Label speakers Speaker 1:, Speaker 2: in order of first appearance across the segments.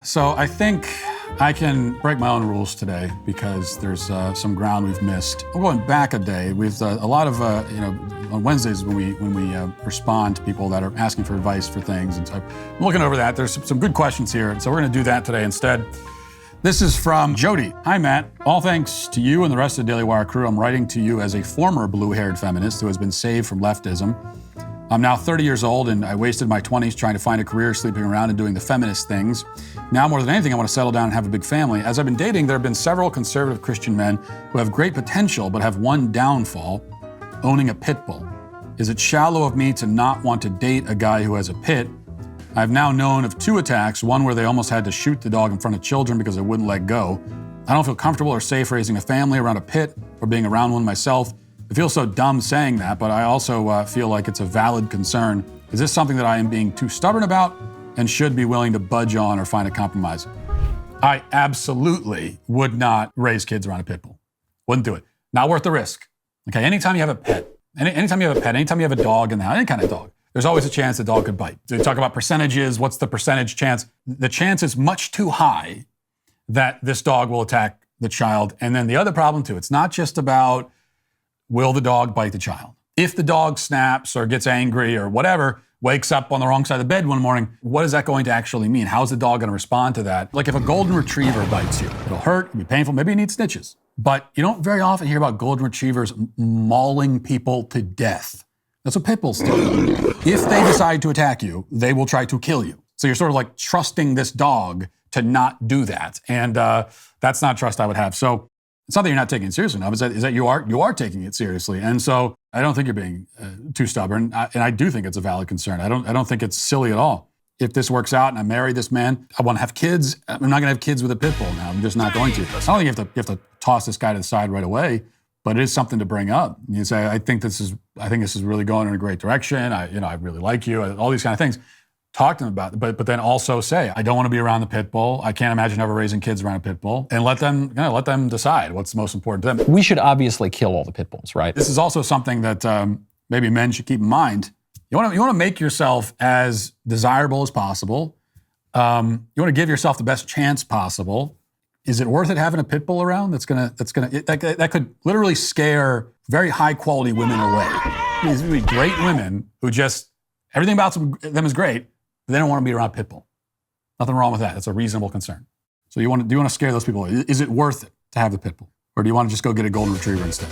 Speaker 1: So I think I can break my own rules today because there's some ground we've missed. We're going back a day. We've a lot of on Wednesdays when we respond to people that are asking for advice for things, and so I'm looking over that. There's some good questions here, and so we're going to do that today instead. This is from Jody. Hi, Matt. All thanks to you and the rest of the Daily Wire crew, I'm writing to you as a former blue-haired feminist who has been saved from leftism. I'm now 30 years old, and I wasted my 20s trying to find a career, sleeping around and doing the feminist things. Now, more than anything, I want to settle down and have a big family. As I've been dating, there have been several conservative Christian men who have great potential but have one downfall, owning a pit bull. Is it shallow of me to not want to date a guy who has a pit? I've now known of 2 attacks, one where they almost had to shoot the dog in front of children because it wouldn't let go. I don't feel comfortable or safe raising a family around a pit or being around one myself. It feels so dumb saying that, but I also feel like it's a valid concern. Is this something that I am being too stubborn about and should be willing to budge on or find a compromise? I absolutely would not raise kids around a pit bull. Wouldn't do it. Not worth the risk. Okay, anytime you have a pet, anytime you have a dog in the house, any kind of dog, there's always a chance the dog could bite. So you talk about percentages, what's the percentage chance? The chance is much too high that this dog will attack the child. And then the other problem too, it's not just about will the dog bite the child? If the dog snaps or gets angry or whatever, wakes up on the wrong side of the bed one morning, what is that going to actually mean? How's the dog going to respond to that? Like if a golden retriever bites you, it'll hurt, it'll be painful, maybe you need stitches. But you don't very often hear about golden retrievers mauling people to death. That's what pit bulls do. If they decide to attack you, they will try to kill you. So you're sort of like trusting this dog to not do that. And that's not trust I would have. So it's not that you're not taking it seriously enough, is that you are taking it seriously. And so I don't think you're being too stubborn. And I do think it's a valid concern. I don't think it's silly at all. If this works out and I marry this man, I want to have kids. I'm not going to have kids with a pit bull now. I'm just not going to. I don't think you have to toss this guy to the side right away, but it is something to bring up. You say, I think this is really going in a great direction. I really like you. All these kind of things. Talk to them about it, but then also say, I don't want to be around the pit bull. I can't imagine ever raising kids around a pit bull, and let them decide what's most important to them.
Speaker 2: We should obviously kill all the pit bulls, right?
Speaker 1: This is also something that maybe men should keep in mind. You want to make yourself as desirable as possible. You want to give yourself the best chance possible. Is it worth it having a pit bull around that could literally scare very high quality women away? These would be great women who just everything about them is great. They don't want to be around pit bull. Nothing wrong with that. That's a reasonable concern. So do you want to scare those people? Is it worth it to have the pit bull? Or do you want to just go get a golden retriever instead?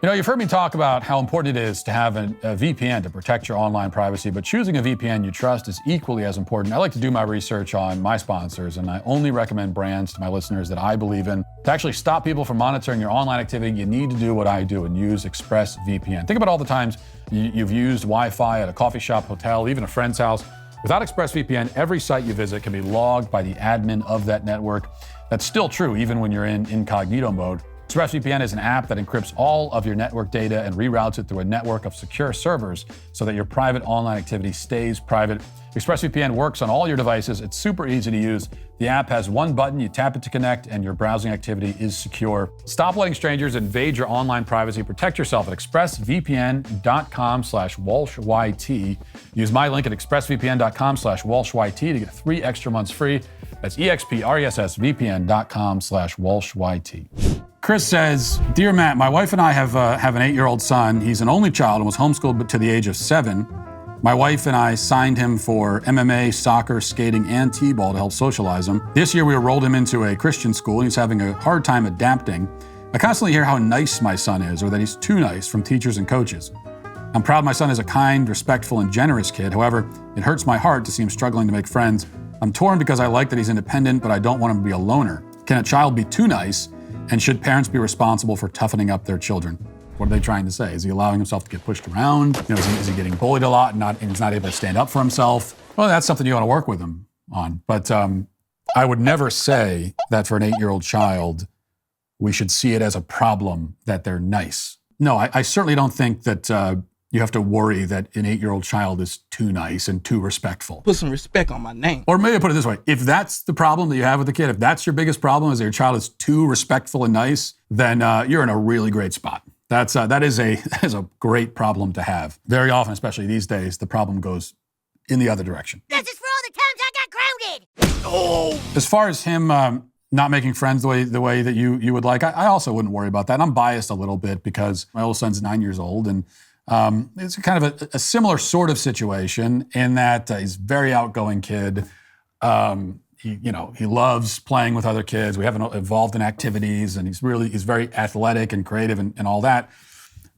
Speaker 1: You've heard me talk about how important it is to have a VPN to protect your online privacy, but choosing a VPN you trust is equally as important. I like to do my research on my sponsors, and I only recommend brands to my listeners that I believe in. To actually stop people from monitoring your online activity, you need to do what I do and use ExpressVPN. Think about all the times you've used Wi-Fi at a coffee shop, hotel, even a friend's house. Without ExpressVPN, every site you visit can be logged by the admin of that network. That's still true even when you're in incognito mode. ExpressVPN is an app that encrypts all of your network data and reroutes it through a network of secure servers so that your private online activity stays private. ExpressVPN works on all your devices. It's super easy to use. The app has one button, you tap it to connect, and your browsing activity is secure. Stop letting strangers invade your online privacy. Protect yourself at expressvpn.com/WalshYT. Use my link at expressvpn.com/WalshYT to get 3 extra months free. That's expressvpn.com/WalshYT. Chris says, Dear Matt, my wife and I have an 8-year-old son. He's an only child and was homeschooled to the age of 7. My wife and I signed him for MMA, soccer, skating, and t-ball to help socialize him. This year we enrolled him into a Christian school. He's having a hard time adapting. I constantly hear how nice my son is or that he's too nice from teachers and coaches. I'm proud my son is a kind, respectful, and generous kid. However, it hurts my heart to see him struggling to make friends. I'm torn because I like that he's independent, but I don't want him to be a loner. Can a child be too nice? And should parents be responsible for toughening up their children? What are they trying to say? Is he allowing himself to get pushed around? Is he getting bullied a lot and he's not able to stand up for himself? Well, that's something you want to work with him on. But I would never say that for an 8-year-old child, we should see it as a problem that they're nice. No, I certainly don't think that you have to worry that an 8-year-old child is too nice and too respectful.
Speaker 3: Put some respect on my name.
Speaker 1: Or maybe put it this way. If that's the problem that you have with the kid, if that's your biggest problem is that your child is too respectful and nice, then you're in a really great spot. That is a great problem to have. Very often, especially these days, the problem goes in the other direction.
Speaker 4: This is for all the times I got grounded.
Speaker 1: As far as him not making friends the way that you would like, I also wouldn't worry about that. I'm biased a little bit because my oldest son's 9 years old, and it's kind of a similar sort of situation in that he's a very outgoing kid. He loves playing with other kids. We haven't involved in activities, and he's very athletic and creative and all that.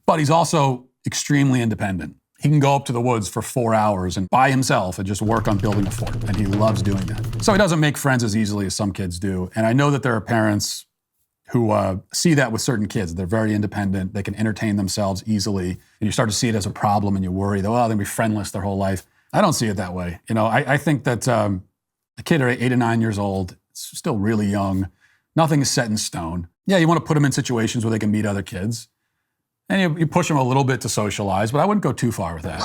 Speaker 1: But he's also extremely independent. He can go up to the woods for 4 hours and by himself and just work on building a fort, and he loves doing that. So he doesn't make friends as easily as some kids do. And I know that there are parents who see that with certain kids. They're very independent. They can entertain themselves easily. And you start to see it as a problem, and you worry that, they'll be friendless their whole life. I don't see it that way. I think that a kid at 8 or 9 years old, it's still really young. Nothing is set in stone. Yeah, you want to put them in situations where they can meet other kids. And you push them a little bit to socialize, but I wouldn't go too far with that.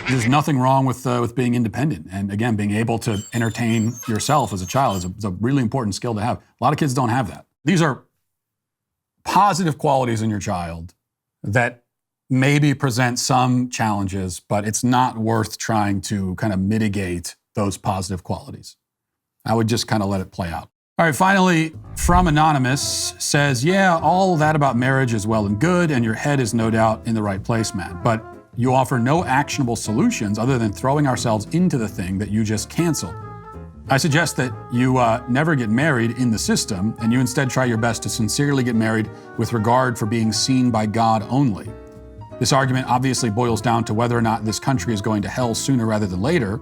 Speaker 1: There's nothing wrong with being independent. And again, being able to entertain yourself as a child is a really important skill to have. A lot of kids don't have that. These are positive qualities in your child that maybe present some challenges, but it's not worth trying to kind of mitigate those positive qualities. I would just kind of let it play out. All right, finally, from Anonymous says, yeah, all that about marriage is well and good, and your head is no doubt in the right place, Matt. But you offer no actionable solutions other than throwing ourselves into the thing that you just canceled. I suggest that you never get married in the system, and you instead try your best to sincerely get married with regard for being seen by God only. This argument obviously boils down to whether or not this country is going to hell sooner rather than later.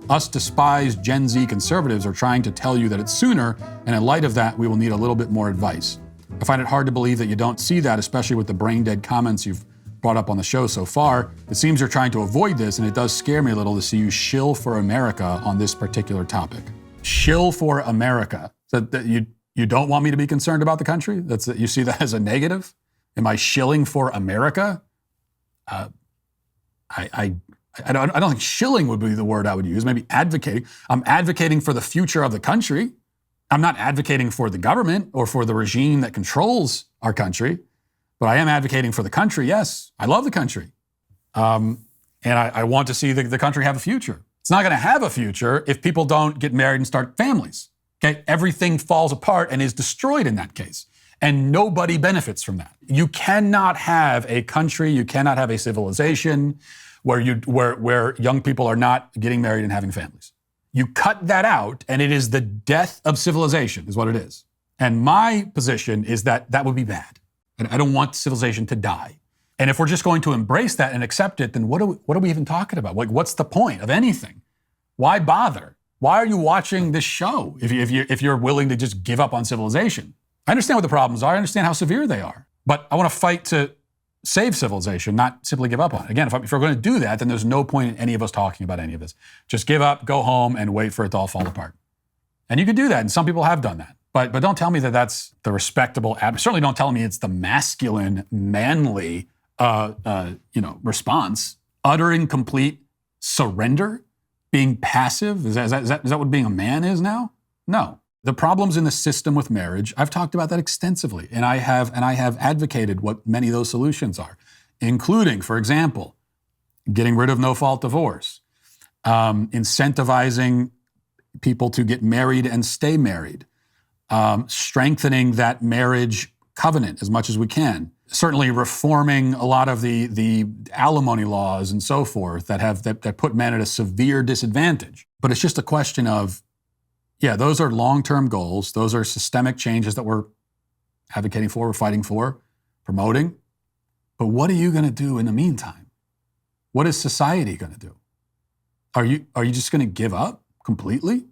Speaker 1: Us despised Gen Z conservatives are trying to tell you that it's sooner, and in light of that, we will need a little bit more advice. I find it hard to believe that you don't see that, especially with the brain-dead comments you've brought up on the show so far. It seems you're trying to avoid this, and it does scare me a little to see you shill for America on this particular topic. Shill for America. So that you don't want me to be concerned about the country? You see that as a negative? Am I shilling for America? I don't think shilling would be the word I would use. Maybe advocating. I'm advocating for the future of the country. I'm not advocating for the government or for the regime that controls our country, but I am advocating for the country. Yes, I love the country. And I want to see the country have a future. It's not going to have a future if people don't get married and start families. Okay, everything falls apart and is destroyed in that case. And nobody benefits from that. You cannot have a country, you cannot have a civilization where young people are not getting married and having families. You cut that out, and it is the death of civilization, is what it is. And my position is that would be bad. And I don't want civilization to die. And if we're just going to embrace that and accept it, then what are we even talking about? Like, what's the point of anything? Why bother? Why are you watching this show if you're willing to just give up on civilization? I understand what the problems are. I understand how severe they are. But I want to fight to save civilization, not simply give up on it. Again, if we're going to do that, then there's no point in any of us talking about any of this. Just give up, go home, and wait for it to all fall apart. And you can do that, and some people have done that. But don't tell me that that's the respectable, certainly don't tell me it's the masculine, manly response. Uttering complete surrender, being passive, is that what being a man is now? No. The problems in the system with marriage, I've talked about that extensively, and I have advocated what many of those solutions are, including, for example, getting rid of no-fault divorce, incentivizing people to get married and stay married, strengthening that marriage covenant as much as we can, certainly reforming a lot of the alimony laws and so forth that put men at a severe disadvantage. But it's just a question of, yeah, those are long-term goals. Those are systemic changes that we're advocating for, we're fighting for, promoting. But what are you going to do in the meantime? What is society going to do? Are you just going to give up completely?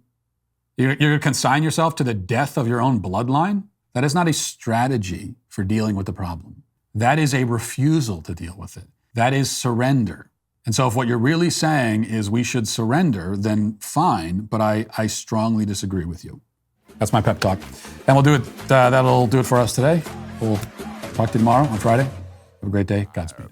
Speaker 1: You're going to consign yourself to the death of your own bloodline? That is not a strategy for dealing with the problem. That is a refusal to deal with it. That is surrender. And so if what you're really saying is we should surrender, then fine, but I strongly disagree with you. That's my pep talk. And we'll do it. That'll do it for us today. We'll talk to you tomorrow on Friday. Have a great day. Godspeed.